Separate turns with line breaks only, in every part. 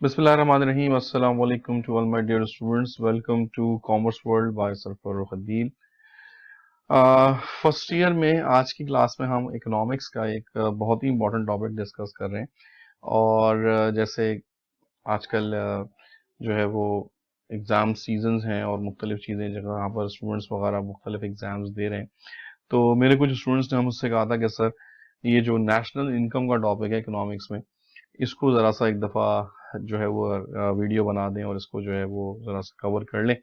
Bismillahirrahmanirrahim. Assalamu alaikum to all my dear students. Welcome to Commerce World by Sir Farooq Adil. First year में आज की class में हम economics का एक बहुत ही इम्पोर्टेंट टॉपिक डिस्कस कर रहे हैं और जैसे आजकल जो है वो एग्ज़ाम सीजन्स हैं और मुख्तलिफ चीज़ें जहाँ पर स्टूडेंट्स वगैरह मुख्तलिफ एग्ज़ाम्स दे रहे हैं, तो मेरे कुछ स्टूडेंट्स ने मुझसे कहा था कि सर ये जो नेशनल इनकम का टॉपिक है इकोनॉमिक्स में, इसको ज़रा सा एक दफ़ा जो है वो वीडियो बना दें और इसको जो है वो ज़रा सा कवर कर लें।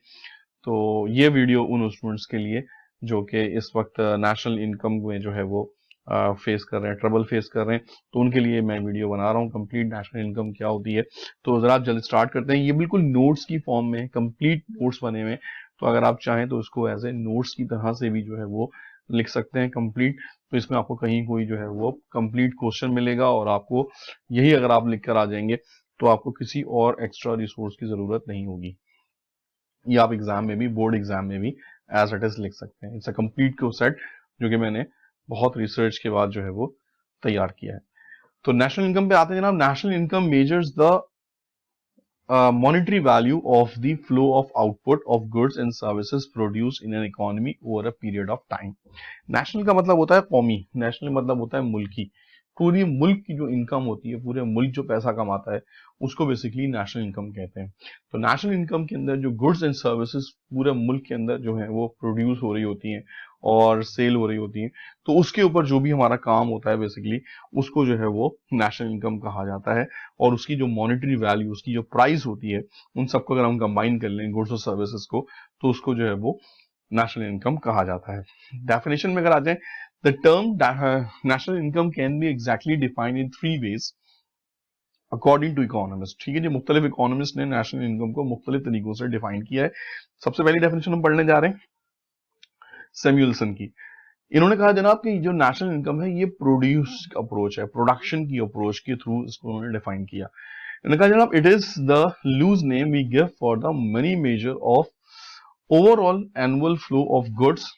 तो ये वीडियो उन स्टूडेंट्स के लिए जो कि इस वक्त नेशनल इनकम में जो है वो फेस कर रहे हैं, ट्रबल फेस कर रहे हैं, तो उनके लिए मैं वीडियो बना रहा हूँ। कंप्लीट नेशनल इनकम क्या होती है, तो ज़रा आप जल्दी स्टार्ट करते हैं। ये बिल्कुल नोट्स की फॉर्म में कंप्लीट नोट्स बने हुए हैं, तो अगर आप चाहें तो इसको एज ए नोट्स की तरह से भी जो है वो लिख सकते हैं कंप्लीट। तो इसमें आपको कहीं कोई जो है वो कंप्लीट क्वेश्चन मिलेगा और आपको यही अगर आप लिख कर आ जाएंगे तो आपको किसी और एक्स्ट्रा रिसोर्स की ज़रूरत नहीं होगी। ये आप एग्जाम में भी, बोर्ड एग्जाम में भी एज इट इज लिख सकते हैं। इट्स अ कंप्लीट को सेट जो कि मैंने बहुत रिसर्च के बाद जो है वो तैयार किया है। तो नेशनल इनकम पे आते हैं जनाब। National income measures the monetary value of the flow of output of goods and services produced in an economy over a period of time. National का मतलब होता है कौमी, नेशनल मतलब होता है मुल्की। पूरी मुल्क की जो इनकम होती है, पूरे मुल्क जो पैसा कमाता है, उसको बेसिकली नेशनल इनकम कहते हैं। तो नेशनल इनकम के अंदर जो गुड्स एंड सर्विसेज पूरे मुल्क के अंदर जो है वो प्रोड्यूस हो रही होती हैं और सेल हो रही होती हैं, तो उसके ऊपर जो भी हमारा काम होता है बेसिकली उसको जो है वो नेशनल इनकम कहा जाता है। और उसकी जो मॉनेटरी वैल्यू, उसकी जो प्राइस होती है, उन सबको अगर हम कंबाइन कर लें गुड्स और सर्विसेज को, तो उसको जो है वो नेशनल इनकम कहा जाता है। डेफिनेशन में अगर आ जाए, the term national income can be exactly defined in 3 ways according to economist. ठीक है जी, मुख्तलिफ इकोनॉमिस्ट ने नेशनल इनकम को मुख्तलिफ तरीकों से डिफाइन किया है। सबसे पहली डेफिनेशन हम पढ़ने जा रहे हैं सैमुअलसन की। इन्होंने कहा जनाब कि जो नेशनल इनकम है ये प्रोड्यूस अप्रोच है, प्रोडक्शन की अप्रोच के थ्रू इसको उन्होंने डिफाइन किया। इन्होंने कहा जनाब, it is the loose name we give for the money measure of overall annual flow of goods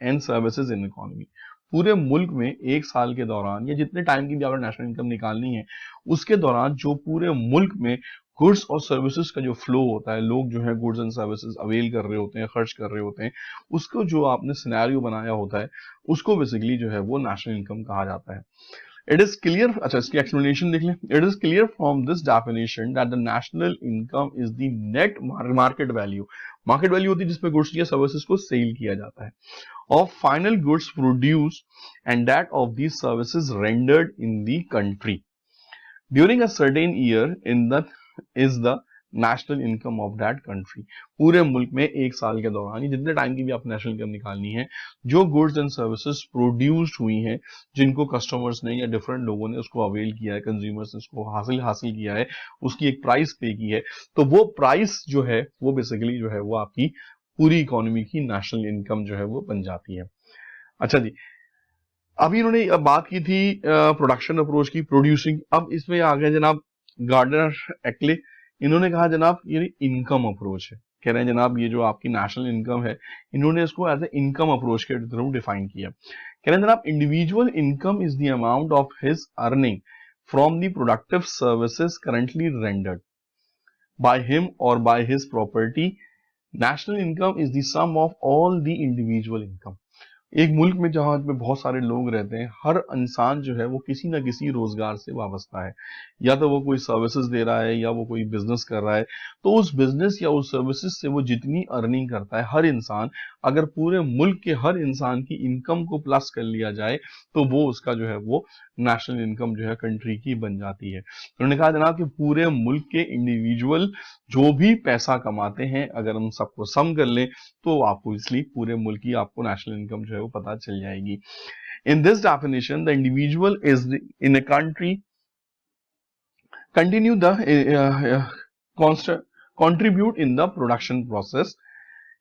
and services in economy. पूरे मुल्क में एक साल के दौरान या जितने टाइम की भी अगर नेशनल इनकम निकालनी है, उसके दौरान जो पूरे मुल्क में गुड्स और सर्विसेज का जो फ्लो होता है, लोग जो है गुड्स एंड सर्विसेज अवेल कर रहे होते हैं, खर्च कर रहे होते हैं, उसको जो आपने सिनेरियो बनाया होता है, उसको बेसिकली जो है वो नेशनल इनकम कहा जाता है। इट इज क्लियर, अच्छा इसकी एक्सप्लेनेशन देख लें। It is clear from this definition that the national income is the net market value. Market value होती है जिसमें गुड्स या सर्विसेज को सेल किया जाता है, of final goods produced and that of these services rendered in the country during a certain year in the is the national income of that country. पूरे मुल्क में एक साल के दौरान जितने टाइम की भी आप नेशनल इनकम निकालनी है, जो गुड्स एंड सर्विसेज प्रोड्यूस्ड हुई हैं, जिनको कस्टमर्स ने या डिफरेंट लोगों ने उसको अवेल किया है, कंज्यूमर्स ने उसको हासिल किया है, उसकी एक प्राइस पे की है, तो वो प्राइस जो है वो बेसिकली जो है वो आपकी पूरी इकोनॉमी की नेशनल इनकम जो है वो बन जाती है। अच्छा जी, अभी इन्होंने बात की थी प्रोडक्शन अप्रोच की, प्रोड्यूसिंग। अब इसमें आ गया जनाब गार्डनर एक्ले। इन्होंने कहा जनाब ये इनकम अप्रोच है। कह रहे हैं जनाब ये जो आपकी नेशनल इनकम है, इन्होंने इसको एज ए इनकम अप्रोच के थ्रू डिफाइन किया। कह रहे हैं जनाब, individual income is the amount of his earning from the productive services currently rendered by him और by his property. National income is the sum of all the individual income. एक मुल्क में जहां में बहुत सारे लोग रहते हैं, हर इंसान जो है वो किसी ना किसी रोजगार से वाबस्ता है, या तो वो कोई सर्विसेज दे रहा है या वो कोई बिजनेस कर रहा है। तो उस बिजनेस या उस सर्विसेज से वो जितनी अर्निंग करता है हर इंसान, अगर पूरे मुल्क के हर इंसान की इनकम को प्लस कर लिया जाए, तो वो उसका जो है वो नेशनल इनकम जो है कंट्री की बन जाती है। उन्होंने कहा जनाब कि पूरे मुल्क के इंडिविजुअल जो भी पैसा कमाते हैं, अगर हम सबको सम कर लें, तो आपको इसलिए पूरे मुल्क की आपको नेशनल इनकम जो है वो पता चल जाएगी। In this definition the individual is in a country continue the contribute in the production process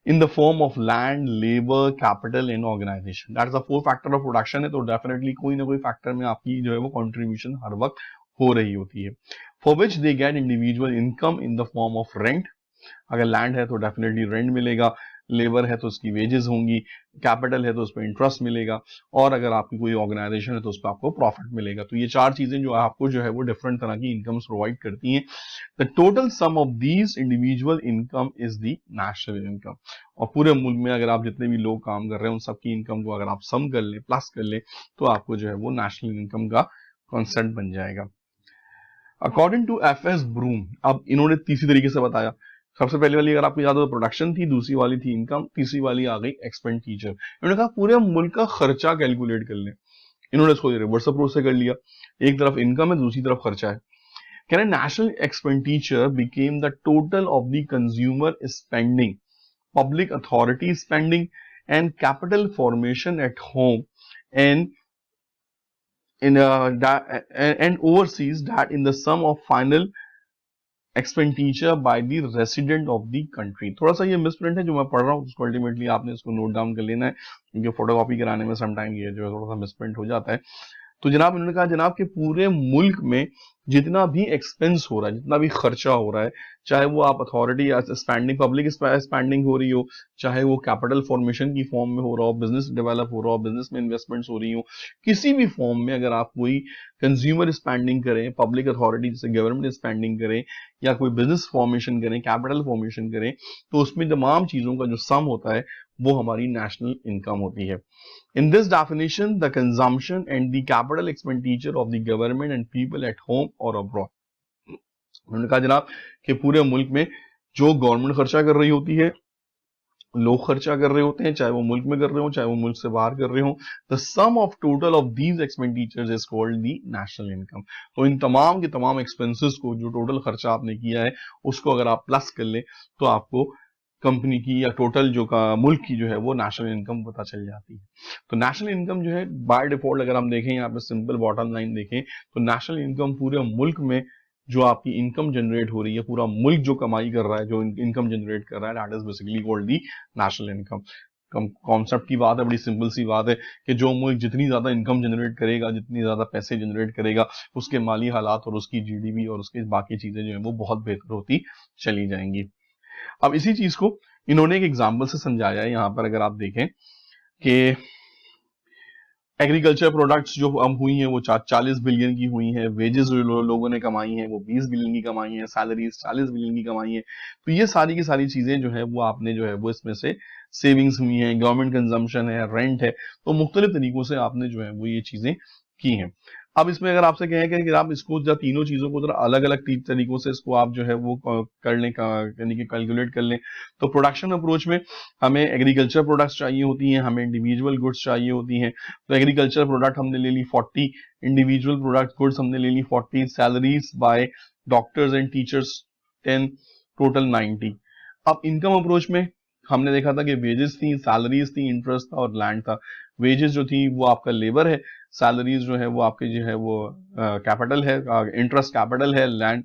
in the form of land, labor, capital and organization. That is the 4 factor of production है, तो definitely कोई ना कोई factor में आपकी जो है वो कंट्रीब्यूशन हर वक्त हो रही होती है। For which they get individual income in the form of rent. अगर लैंड है तो डेफिनेटली रेंट मिलेगा, लेबर है तो उसकी वेजेस होंगी, कैपिटल है तो उस पर इंटरेस्ट मिलेगा, और अगर आपकी कोई ऑर्गेनाइजेशन है तो उस पर आपको प्रॉफिट मिलेगा। तो ये चार चीजें जो आपको जो है वो डिफरेंट तरह की इनकम्स प्रोवाइड करती हैं। The total sum of these individual income is the national income. और पूरे मुल्क में अगर आप जितने भी लोग काम कर रहे हैं उन सबकी इनकम को अगर आप सम कर लें, प्लस कर लें, तो आपको जो है वो नेशनल इनकम का कॉन्सेप्ट बन जाएगा। According to एफ.एस. ब्रूम, अब इन्होंने तीसरी तरीके से बताया। सबसे पहले वाली अगर आपको याद हो तो प्रोडक्शन थी, दूसरी वाली थी इनकम, तीसरी वाली आ गई एक्सपेंडिचर। इन्होंने कहा पूरे मुल्क का खर्चा कैलकुलेट कर लें। इन्होंने इसको रिवर्स अप्रोच से कर लिया, एक तरफ इनकम है दूसरी तरफ खर्चा है। कह रहे national expenditure became the total of the consumer spending, public authority spending and capital formation at home and and overseas that in the sum of final expenditure by the resident of the country। थोड़ा सा ये misprint है जो मैं पढ़ रहा हूँ, उसको अल्टीमेटली आपने इसको नोट डाउन कर लेना है, क्योंकि फोटोकॉपी कराने में समटाइम ये जो है थोड़ा सा मिसप्रिंट हो जाता है। तो जनाब इन्होंने कहा जनाब के पूरे मुल्क में जितना भी एक्सपेंस हो रहा है, जितना भी खर्चा हो रहा है, चाहे वो आप अथॉरिटी स्पेंडिंग, पब्लिक स्पेंडिंग हो रही हो, चाहे वो कैपिटल फॉर्मेशन की फॉर्म में हो रहा हो, बिजनेस डेवलप हो रहा हो, बिजनेस में इन्वेस्टमेंट्स हो रही हो, किसी भी फॉर्म में अगर आप कोई कंज्यूमर स्पेंडिंग करें, पब्लिक अथॉरिटी जैसे गवर्नमेंट स्पेंडिंग करें, या कोई बिजनेस फॉर्मेशन करें, कैपिटल फॉर्मेशन करें, तो उसमें तमाम चीजों का जो सम होता है वो हमारी नेशनल इनकम होती है। In this definition, the consumption and the capital expenditure of the government and people at home or abroad। उन्होंने कहा जनाब कि पूरे मुल्क में जो गवर्नमेंट खर्चा कर रही होती है, लोग खर्चा कर रहे होते हैं, चाहे वो मुल्क में कर रहे हो चाहे वो मुल्क से बाहर कर रहे हो, the sum of total of these expenditures is called the national income. तो इन तमाम के तमाम एक्सपेंसेस को, जो टोटल खर्चा आपने किया है, उसको अगर आप प्लस कर ले तो आपको कंपनी की या टोटल जो का मुल्क की जो है वो नेशनल इनकम पता चल जाती है। तो नेशनल इनकम जो है बाय डिफॉल्ट अगर हम देखें, यहाँ पे सिंपल बॉटम लाइन देखें, तो नेशनल इनकम पूरे मुल्क में जो आपकी इनकम जनरेट हो रही है, पूरा मुल्क जो कमाई कर रहा है, जो इनकम जनरेट कर रहा है, that is basically called the national income. Concept की बात है, बड़ी सिंपल सी बात है कि जो मुल्क जितनी ज्यादा इनकम जनरेट करेगा, जितनी ज्यादा पैसे जनरेट करेगा, उसके माली हालात और उसकी जीडीपी और उसकी बाकी चीजें जो है वो बहुत बेहतर होती चली जाएंगी। अब इसी चीज को इन्होंने एक एग्जाम्पल से समझाया है। यहाँ पर अगर आप देखें कि एग्रीकल्चर प्रोडक्ट्स जो हम हुई हैं वो 40 बिलियन की हुई हैं, वेजेस जो लोगों ने कमाई हैं वो 20 बिलियन की कमाई हैं, सैलरीज 40 बिलियन की कमाई हैं। तो ये सारी की सारी चीजें जो है वो आपने जो है वो इसमें से सेविंग्स हुई हैं, गवर्नमेंट कंजम्पशन है, रेंट है, तो मुख्तलिफ तरीकों से आपने जो है वो ये चीजें की हैं। अब इसमें अगर आपसे कहें कि आप इसको जब तीनों चीजों को जरा अलग अलग तरीकों से इसको आप जो है वो कर लें, यानी कि कैलकुलेट कर लें, तो प्रोडक्शन अप्रोच में हमें एग्रीकल्चर प्रोडक्ट्स चाहिए होती हैं, हमें इंडिविजुअल गुड्स चाहिए होती हैं। तो एग्रीकल्चर प्रोडक्ट हमने ले ली 40, इंडिविजुअल प्रोडक्ट गुड्स हमने ले ली 40, salaries bye doctors and teachers 10, total 90। अब इनकम अप्रोच में हमने देखा था कि वेजेस थी, सैलरीज थी, इंटरेस्ट था और लैंड था। वेजेस जो थी वो आपका लेबर है, सैलरीज जो है वो आपके जो है वो कैपिटल है, इंटरेस्ट कैपिटल है, लैंड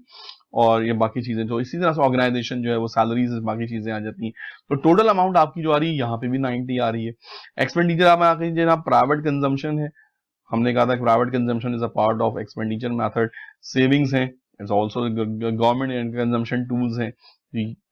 और ये बाकी चीजें। तो इसी तरह से ऑर्गेनाइजेशन जो है वो सैलरीज बाकी चीजें आ जाती हैं। तो टोटल अमाउंट आपकी जो आ रही है यहाँ पे भी 90 आ रही है। एक्सपेंडिचर आप आ गई जनाब प्राइवेट कंजम्पशन है, हमने कहा था कि private consumption is a part of expenditure method. Savings है, it's also government consumption tools हैं।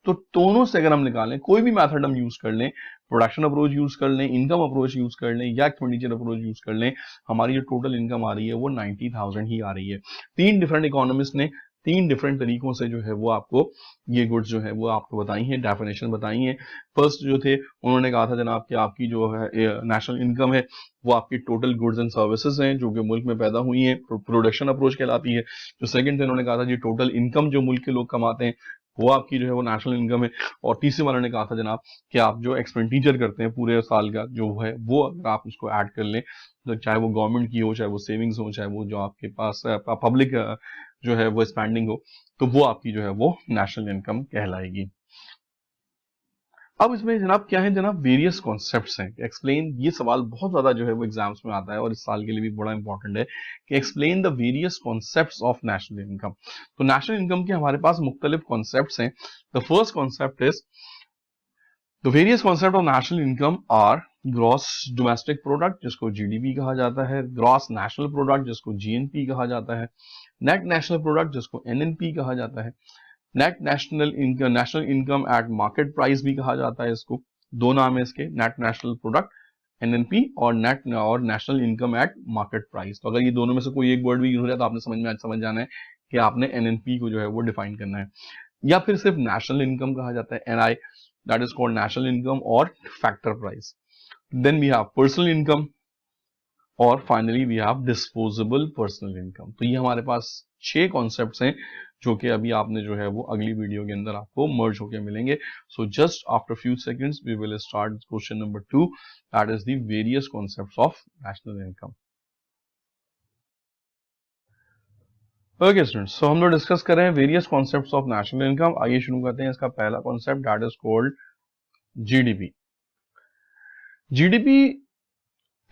तो दोनों से अगर हम निकालें, कोई भी मेथड हम यूज कर लें, प्रोडक्शन अप्रोच यूज कर लें, इनकम अप्रोच यूज कर लें या एक्सपेंडिचर अप्रोच यूज कर लें, हमारी जो टोटल इनकम आ रही है वो 90,000 ही आ रही है। तीन डिफरेंट इकोनॉमिस्ट ने तीन डिफरेंट तरीकों से जो है वो आपको ये गुड्स जो है वो आपको बताई हैं, डेफिनेशन बताई हैं। फर्स्ट जो थे उन्होंने कहा था जनाब कि आपकी जो है नेशनल इनकम है वो आपकी टोटल गुड्स एंड सर्विसेज हैं जो कि मुल्क में पैदा हुई हैं, प्रोडक्शन अप्रोच कहलाती है। जो सेकंड थे उन्होंने कहा था जी टोटल इनकम जो मुल्क के लोग कमाते हैं वो आपकी जो है वो नेशनल इनकम है। और तीसरे वाले ने कहा था जनाब कि आप जो एक्सपेंडिचर करते हैं पूरे साल का जो है वो अगर आप उसको ऐड कर लें, तो चाहे वो गवर्नमेंट की हो, चाहे वो सेविंग्स हो, चाहे वो जो आपके पास पब्लिक जो है वो स्पेंडिंग हो, तो वो आपकी जो है वो नेशनल इनकम कहलाएगी। अब इसमें जनाब क्या है जनाब, वेरियस कॉन्सेप्ट्स हैं। एक्सप्लेन, ये सवाल बहुत ज्यादा जो है वो एग्जाम्स में आता है और इस साल के लिए भी बड़ा इंपॉर्टेंट है कि explain the various concepts of national income. तो नेशनल इनकम के हमारे पास मुख्तलिफ कॉन्सेप्ट्स हैं। The first concept is the various concept of national income or gross domestic product जिसको जीडीपी कहा जाता है, ग्रॉस नेशनल प्रोडक्ट जिसको जीएनपी कहा जाता है, नेट नेशनल प्रोडक्ट जिसको एनएनपी कहा जाता है, net national income at market price भी कहा जाता है इसको, दो नाम है इसके, नेट नेशनल प्रोडक्ट एनएनपी और national income at market price. तो अगर ये दोनों में से कोई एक वर्ड भी यूज हो जाए तो आपने समझ जाना है कि आपने एनएनपी को जो है वो डिफाइन करना है। या फिर सिर्फ नेशनल इनकम कहा जाता है, NI, that is called national income और factor price. Then we have personal income और finally we have disposable personal income. तो ये हमारे पास 6 कॉन्सेप्ट्स हैं जो कि अभी आपने जो है वो अगली वीडियो के अंदर आपको मर्ज होकर मिलेंगे। So just after few seconds we will start question number 2, that is the various concepts of national income. Okay students, so हम लोग डिस्कस कर रहे हैं various concepts of national income. आइए शुरू करते हैं। इसका पहला concept that is called GDP. GDP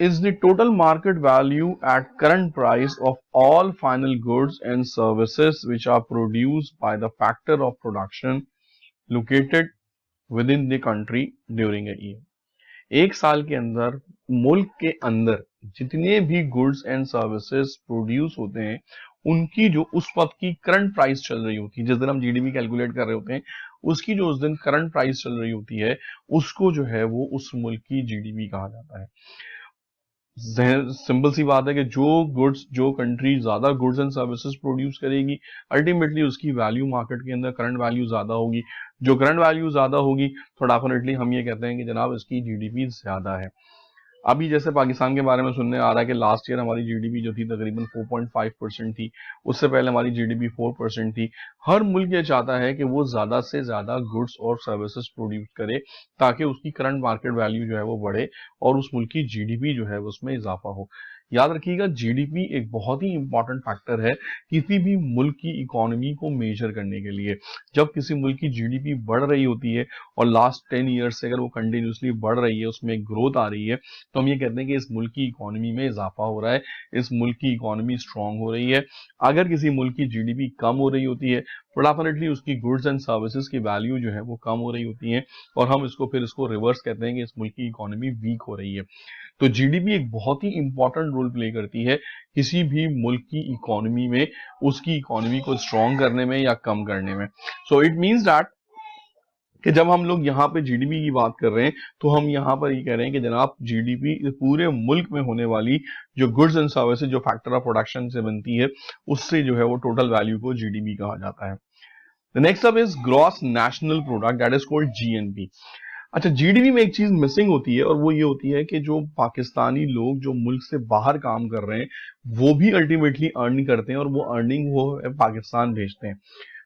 is the total market value at current price of all final goods and services which are produced by the factor of production located within the country during a year। एक साल के अंदर मुल्क के अंदर जितने भी goods and services produce होते हैं उनकी जो उस वक्त की करंट प्राइस चल रही होती है, जिस दिन हम जीडीपी कैलकुलेट कर रहे होते हैं उसकी जो उस दिन करंट प्राइस चल रही होती है उसको जो है वो उस मुल्क की जीडीपी कहा जाता है। सिंपल सी बात है कि जो कंट्री ज्यादा गुड्स एंड सर्विसेज प्रोड्यूस करेगी अल्टीमेटली उसकी वैल्यू मार्केट के अंदर करंट वैल्यू ज्यादा होगी। जो करंट वैल्यू ज्यादा होगी तो डेफिनेटली हम ये कहते हैं कि जनाब इसकी जीडीपी ज्यादा है। अभी जैसे पाकिस्तान के बारे में सुनने आ रहा है कि लास्ट ईयर हमारी जीडीपी जो थी तकरीबन 4.5% थी, उससे पहले हमारी जीडीपी 4% थी। हर मुल्क ये चाहता है कि वो ज्यादा से ज्यादा गुड्स और सर्विसेज प्रोड्यूस करे ताकि उसकी करंट मार्केट वैल्यू जो है वो बढ़े और उस मुल्क की जीडीपी जो है उसमें इजाफा हो। याद रखिएगा, जीडीपी एक बहुत ही इंपॉर्टेंट फैक्टर है किसी भी मुल्क की इकोनॉमी को मेजर करने के लिए। जब किसी मुल्क की जीडीपी बढ़ रही होती है और लास्ट 10 ईयर्स से अगर वो कंटिन्यूसली बढ़ रही है, उसमें ग्रोथ आ रही है, तो हम ये कहते हैं कि इस मुल्क की इकोनॉमी में इजाफा हो रहा है, इस मुल्क की इकोनॉमी स्ट्रांग हो रही है। अगर किसी मुल्क की जीडीपी कम हो रही होती है तो डेफिनेटली उसकी गुड्स एंड सर्विसेज की वैल्यू जो है वो कम हो रही होती है और हम इसको रिवर्स कहते हैं कि इस मुल्क की इकोनॉमी वीक हो रही है। तो जीडीपी एक बहुत ही इंपॉर्टेंट रोल प्ले करती है किसी भी मुल्क की इकोनॉमी में, उसकी इकोनॉमी को स्ट्रांग करने में या कम करने में। सो इट मींस दैट कि जब हम लोग यहाँ पे जीडीपी की बात कर रहे हैं तो हम यहाँ पर ये कह रहे हैं कि जनाब जीडीपी पूरे मुल्क में होने वाली जो गुड्स एंड सर्विसेज जो फैक्टर ऑफ प्रोडक्शन से बनती है उससे जो है वो टोटल वैल्यू को जीडीपी कहा जाता है। The next up is gross national product, that is called GNP। अच्छा, जीडीपी में एक चीज मिसिंग होती है और वो ये होती है कि जो पाकिस्तानी लोग जो मुल्क से बाहर काम कर रहे हैं वो भी अल्टीमेटली अर्न करते हैं और वो अर्निंग वो पाकिस्तान भेजते हैं।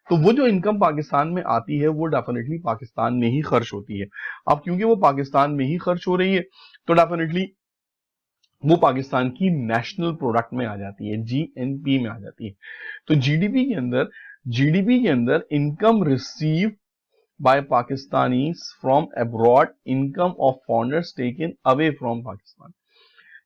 तो वो जो इनकम पाकिस्तान में आती है वो डेफिनेटली पाकिस्तान में ही खर्च होती है। अब क्योंकि वो पाकिस्तान में ही खर्च हो रही है तो डेफिनेटली वो पाकिस्तान की नेशनल प्रोडक्ट में आ जाती है, जीएनपी में आ जाती है। तो जीडीपी के अंदर income receive bye Pakistanis from abroad, income of foreigners taken away from Pakistan.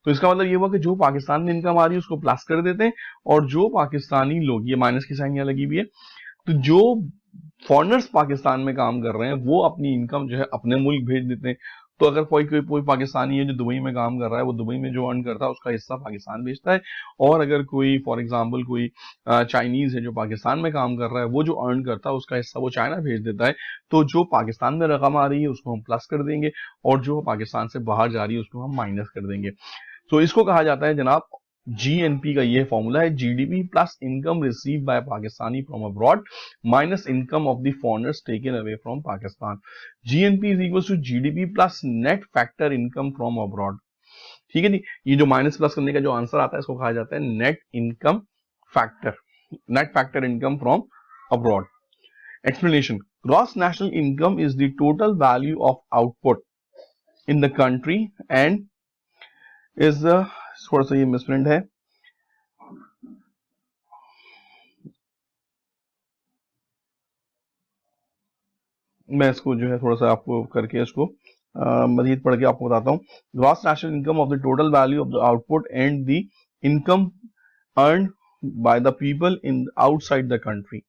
तो इसका मतलब ये हुआ कि जो पाकिस्तान में इनकम आ रही है उसको प्लस कर देते हैं और जो पाकिस्तानी लोग, ये माइनस की साइन यहाँ लगी हुई है, तो जो फॉरेनर्स पाकिस्तान में काम कर रहे हैं वो अपनी इनकम जो है अपने मुल्क भेज देते हैं। तो अगर कोई पाकिस्तानी है जो दुबई में काम कर रहा है, वो दुबई में जो अर्न करता है उसका हिस्सा पाकिस्तान भेजता है। और अगर कोई फॉर एग्जांपल कोई चाइनीज है जो पाकिस्तान में काम कर रहा है, वो जो अर्न करता है उसका हिस्सा वो चाइना भेज देता है। तो जो पाकिस्तान में रकम आ रही है उसको हम प्लस कर देंगे और जो पाकिस्तान से बाहर जा रही है उसको हम माइनस कर देंगे। तो इसको कहा जाता है जनाब, जीएनपी का ये फॉर्मूला है, GDP plus income receive by Pakistani from abroad minus income of the foreigners taken away from Pakistan. GNP is equal to GDP plus net factor income from abroad. ठीक है जी, ये जो माइनस प्लस करने का जो आंसर आता है इसको कहा जाता है net income factor, net factor income from abroad. Explanation, gross national income is the total value of output in the country and is the, थोड़ा सा ये मिसप्रिंट है, मैं इसको जो है थोड़ा सा आपको करके इसको मजीद पढ़ के आपको बताता हूँ। Gross national income of the total value of the output and the income earn by the people in outside the country.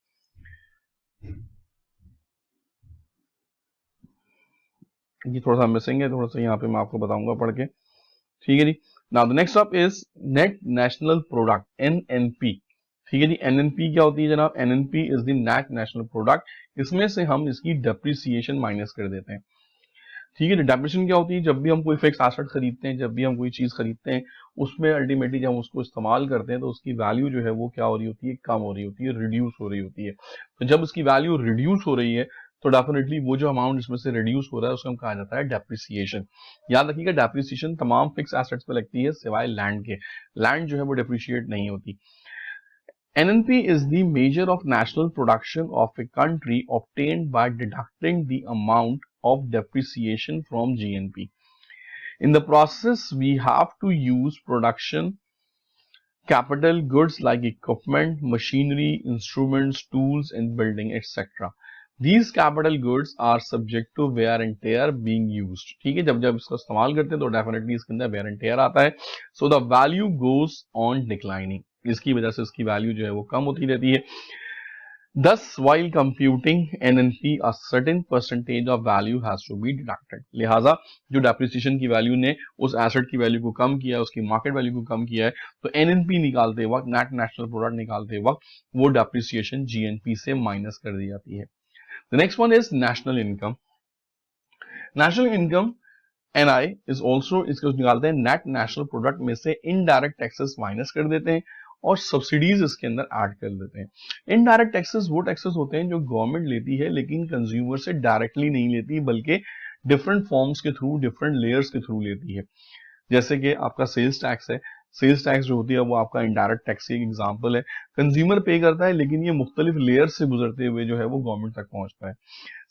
ये थोड़ा सा मिसिंग है, थोड़ा सा यहाँ पे मैं आपको बताऊंगा पढ़ के। ठीक है जी, now the next up is net national product, NNP. ठीक है जी, एनएनपी क्या होती है जनाब? NNP is the net national product. इसमें से हम इसकी डेप्रिसिएशन माइनस कर देते हैं। ठीक है। डेप्रिसिएशन क्या होती है? जब भी हम कोई फिक्स एसेट खरीदते हैं, जब भी हम कोई चीज खरीदते हैं, उसमें अल्टीमेटली जब हम उसको इस्तेमाल करते हैं तो उसकी वैल्यू जो है वो क्या हो रही होती है? कम हो रही होती है, रिड्यूस हो रही होती है। तो जब उसकी वैल्यू रिड्यूस हो रही है तो डेफिनेटली वो जो अमाउंट इसमें से रिड्यूस हो रहा है उसको हम कहा जाता है डेप्रिसिएशन। याद रखिएगा, डेप्रिसिएशन तमाम फिक्स एसेट्स पे लगती है सिवाय लैंड के। लैंड जो है वो डेप्रिशिएट नहीं होती। NNP is the measure of national production of a country obtained by deducting the amount of depreciation from GNP. In the process, we have to use production capital goods like equipment, machinery, instruments, tools, and building, etc. These capital goods are subject to wear and tear being used. ठीक है, जब जब इसका इस्तेमाल करते हैं तो definitely इसके अंदर wear and tear आता है. So the value goes on declining. इसकी वजह से इसकी वैल्यू जो है वो कम होती रहती है. Thus, while computing NNP, a certain percentage of value has to be deducted. लिहाजा जो डेप्रिसिएशन की वैल्यू ने उस एसेट की वैल्यू को कम किया, उसकी मार्केट वैल्यू को कम किया है, तो NNP निकालते वक्त, नेट नेशनल प्रोडक्ट निकालते वक्त, वो डेप्रिसिएशन GNP से माइनस कर दी जाती है. The next one is national income. National income NI is also, इसको निकालते हैं नेट नेशनल प्रोडक्ट में से इनडायरेक्ट टैक्सेस माइनस कर देते हैं और सब्सिडीज इसके अंदर ऐड कर देते हैं. इनडायरेक्ट टैक्सेस वो टैक्सेस होते हैं जो गवर्नमेंट लेती है लेकिन कंज्यूमर से डायरेक्टली नहीं लेती, बल्कि डिफरेंट फॉर्म्स के थ्रू, डिफरेंट लेयर्स के थ्रू लेती है. जैसे कि आपका सेल्स टैक्स है. सेल्स टैक्स जो होती है वो आपका इनडायरेक्ट टैक्स की एक एग्जांपल है. कंज्यूमर पे करता है लेकिन ये मुख्तलिफ लेयर से गुजरते हुए जो है वो गवर्नमेंट तक पहुंचता है.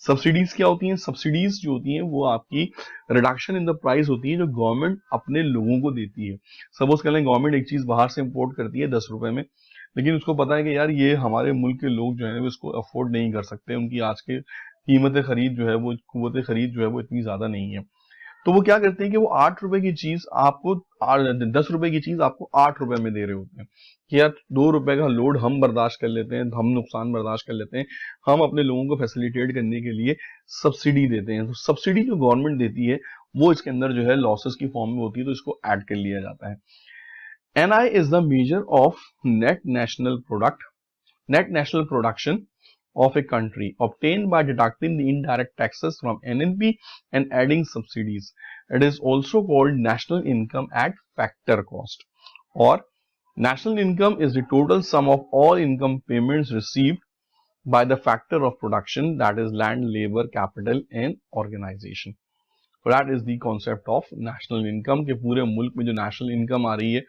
सब्सिडीज क्या होती हैं? सब्सिडीज जो होती हैं वो आपकी रिडक्शन इन द प्राइस होती है जो गवर्नमेंट अपने लोगों को देती है. सपोज कर लें गवर्नमेंट एक चीज बाहर से इंपोर्ट करती है 10 रुपए में, लेकिन उसको पता है कि यार ये हमारे मुल्क के लोग जो है वो इसको अफोर्ड नहीं कर सकते, उनकी आज के कीमत खरीद जो है वो, कुव्वत खरीद जो है वो इतनी ज्यादा नहीं है. तो वो क्या करते हैं कि वो 8 रुपए की चीज आपको 10 रुपए की चीज आपको 8 रुपए में दे रहे होते हैं कि यार 2 रुपए का लोड हम बर्दाश्त कर लेते हैं, हम नुकसान बर्दाश्त कर लेते हैं, हम अपने लोगों को फैसिलिटेट करने के लिए सब्सिडी देते हैं. तो सब्सिडी जो गवर्नमेंट देती है वो इसके अंदर जो है लॉसेस की फॉर्म में होती है, तो इसको ऐड कर लिया जाता है. NI is the measure of net national product, net national production of a country obtained by deducting the indirect taxes from NNP and adding subsidies. It is also called national income at factor cost. Or national income is the total sum of all income payments received by the factor of production, that is land, labor, capital and organization. So that is the concept of national income के पूरे मुल्क में जो national income आ रही है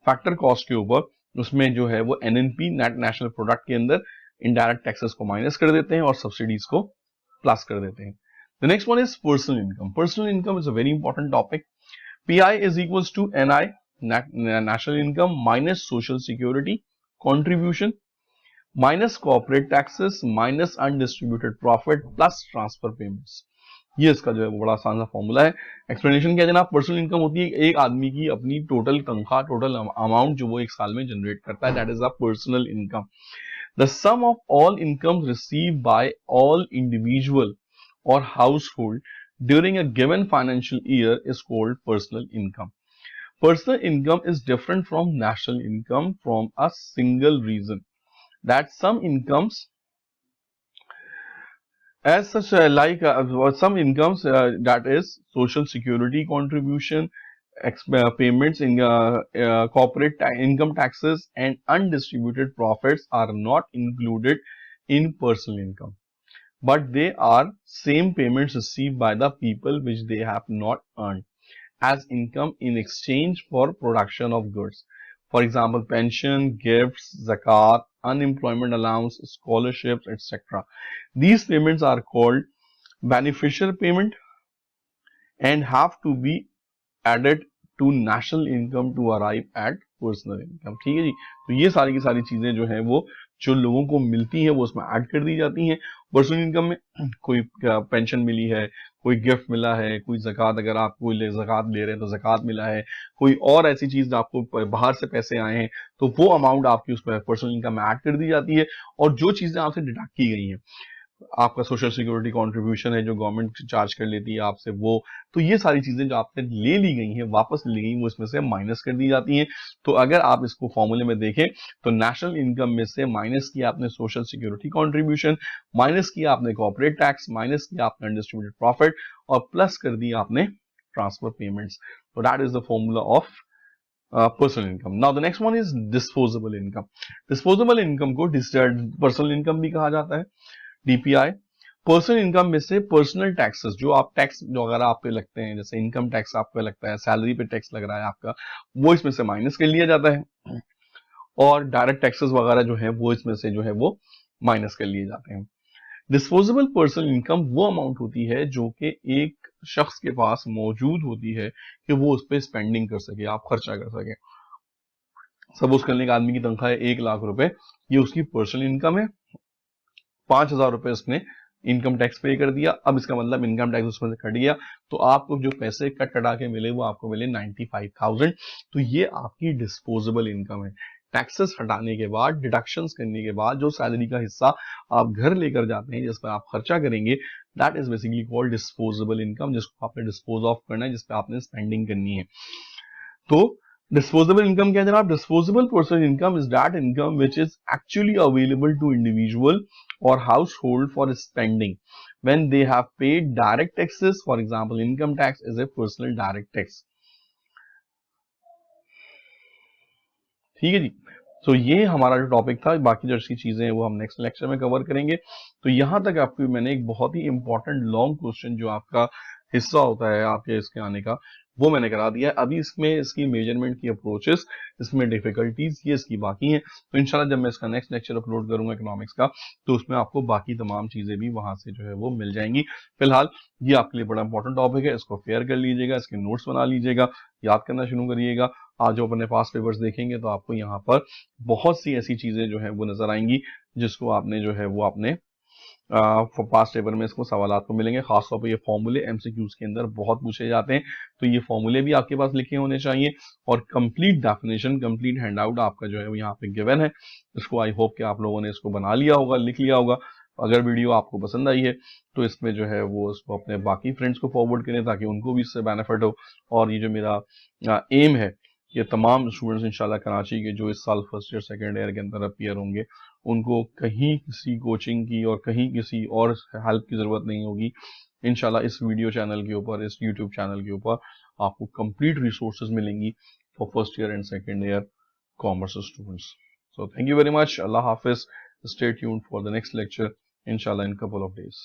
factor cost के ऊपर, उसमें जो है वो NNP नेट नेशनल प्रोडक्ट के अंदर इनडायरेक्ट टैक्सेस को माइनस कर देते हैं और सब्सिडीज को प्लस कर देते हैं. The next one is personal income. Personal income is a very important topic. PI is equals to NI national income minus social security contribution minus corporate taxes minus undistributed profit plus transfer payments. ये इसका जो है वो बड़ा आसान सा formula है. Explanation क्या है जनाब? पर्सनल इनकम होती है एक आदमी की अपनी टोटल तनख्वाह, टोटल अमाउंट जो वो एक साल में जनरेट करता है, that is the personal income. The sum of all income received by all individual और household during a given financial year is called personal income. Personal income is different from national income from a single reason that some incomes as such some incomes that is social security contribution, payments in corporate income taxes and undistributed profits are not included in personal income, but they are same payments received by the people which they have not earned as income in exchange for production of goods. For example, pension, gifts, zakat, unemployment allowance, scholarships, etc. These payments are called beneficial payment and have to be added to national income to arrive at personal income. ठीक है जी. तो ये सारी की सारी चीजें जो है वो जो लोगों को मिलती है वो उसमें ऐड कर दी जाती हैं. पर्सनल इनकम में कोई पेंशन मिली है, कोई गिफ्ट मिला है, कोई ज़कात, अगर आप कोई ज़कात ले रहे हैं तो ज़कात मिला है, कोई और ऐसी चीज आपको बाहर से पैसे आए हैं तो वो अमाउंट आपकी उस पर पर्सनल इनकम में ऐड कर दी जाती है. और जो चीजें आपसे डिडक्ट की गई हैं आपका सोशल सिक्योरिटी कंट्रीब्यूशन है जो गवर्नमेंट चार्ज कर लेती है आपसे वो, तो ये सारी चीजें जो आपसे ले ली गई हैं वापस ली गई वो इसमें से माइनस कर दी जाती हैं। तो अगर आप इसको फॉर्मूले में देखें तो नेशनल इनकम में से माइनस किया आपने सोशल सिक्योरिटी कंट्रीब्यूशन, माइनस किया आपने कॉर्पोरेट टैक्स, माइनस किया आपने अनडिस्ट्रीब्यूटेड प्रॉफिट और प्लस कर दी आपने ट्रांसफर पेमेंट्स। तो that is the formula of personal income. Now the next one is disposable income. Disposable income को पर्सनल इनकम भी कहा जाता है, डीपीआई। पर्सनल इनकम में से पर्सनल टैक्सेस जो आप टैक्स जो अगर आप पे लगते हैं, जैसे इनकम टैक्स आप पे लगता है, सैलरी पे टैक्स लग रहा है आपका, वो इसमें से माइनस कर लिया जाता है, और डायरेक्ट टैक्सेस वगैरह जो है वो इसमें से जो है वो माइनस कर लिए जाते हैं। डिस्पोजेबल पर्सनल इनकम वो अमाउंट होती है जो कि एक शख्स के पास मौजूद होती है कि वो उस पर स्पेंडिंग कर सके, आप खर्चा कर सके। सपोज करने का आदमी की तनख्वाह है 1 लाख रुपए, ये उसकी पर्सनल इनकम है, 5,000 रुपए उसने इनकम टैक्स पे कर दिया, अब इसका मतलब इनकम टैक्स उसमें से कट गया, तो आपको जो पैसे कट कटा के मिले वो आपको मिले 95,000। तो ये आपकी डिस्पोजेबल इनकम है। टैक्सेस हटाने के बाद, डिडक्शंस करने के बाद जो सैलरी का हिस्सा आप घर लेकर जाते हैं जिस पर आप खर्चा करेंगे, that is basically called disposable income, जिसको आपने डिस्पोज ऑफ करना है, जिसपे आपने स्पेंडिंग करनी है। तो disposable income क्या जनाब? Disposable personal income is that income which is actually available to individual or household for spending when they have paid direct taxes. For example, income tax is a personal direct tax. ठीक है जी। तो ये हमारा जो topic था, बाकी जो इसकी चीजें हैं वो हम नेक्स्ट लेक्चर में कवर करेंगे। तो यहां तक आपको मैंने एक बहुत ही इंपॉर्टेंट लॉन्ग क्वेश्चन जो आपका हिस्सा होता है आपके इसके आने का, वो मैंने करा दिया। अभी इसमें इसकी मेजरमेंट की अप्रोचेस, इसमें डिफिकल्टीज ये इसकी बाकी हैं। तो इंशाल्लाह जब मैं इसका नेक्स्ट लेक्चर अपलोड करूंगा इकोनॉमिक्स का, तो उसमें आपको बाकी तमाम चीजें भी वहां से जो है वो मिल जाएंगी। फिलहाल ये आपके लिए बड़ा इंपॉर्टेंट टॉपिक है, इसको फेयर कर लीजिएगा, इसके नोट्स बना लीजिएगा, याद करना शुरू करिएगा। आज जो अपने पास पेपर्स देखेंगे तो आपको यहाँ पर बहुत सी ऐसी चीजें जो है वो नजर आएंगी जिसको आपने जो है वो आपने पास्ट पेपर में इसको सवालात को मिलेंगे। खासतौर पर ये फॉर्मूले एमसीक्यूज के अंदर बहुत पूछे जाते हैं, तो ये फॉर्मूले भी आपके पास लिखे होने चाहिए और कंप्लीट डेफिनेशन, कंप्लीट हैंडआउट आपका जो है वो यहाँ पे गिवन है। इसको आई होप कि आप लोगों ने इसको बना लिया होगा, लिख लिया होगा। अगर वीडियो आपको पसंद आई है तो इसमें जो है वो इसको अपने बाकी फ्रेंड्स को फॉरवर्ड करें ताकि उनको भी इससे बेनिफिट हो। और ये जो मेरा एम है, ये तमाम स्टूडेंट्स इंशाल्लाह कराची के जो इस साल फर्स्ट ईयर सेकेंड ईयर के अंदर अपीयर होंगे, उनको कहीं किसी कोचिंग की और कहीं किसी और हेल्प की जरूरत नहीं होगी। इंशाल्लाह इस वीडियो चैनल के ऊपर, इस यूट्यूब चैनल के ऊपर आपको कंप्लीट रिसोर्सेज मिलेंगी for first year and second year commerce students. So thank you very much. Allah Hafiz. Stay tuned for the next lecture, inshallah, in a couple of days.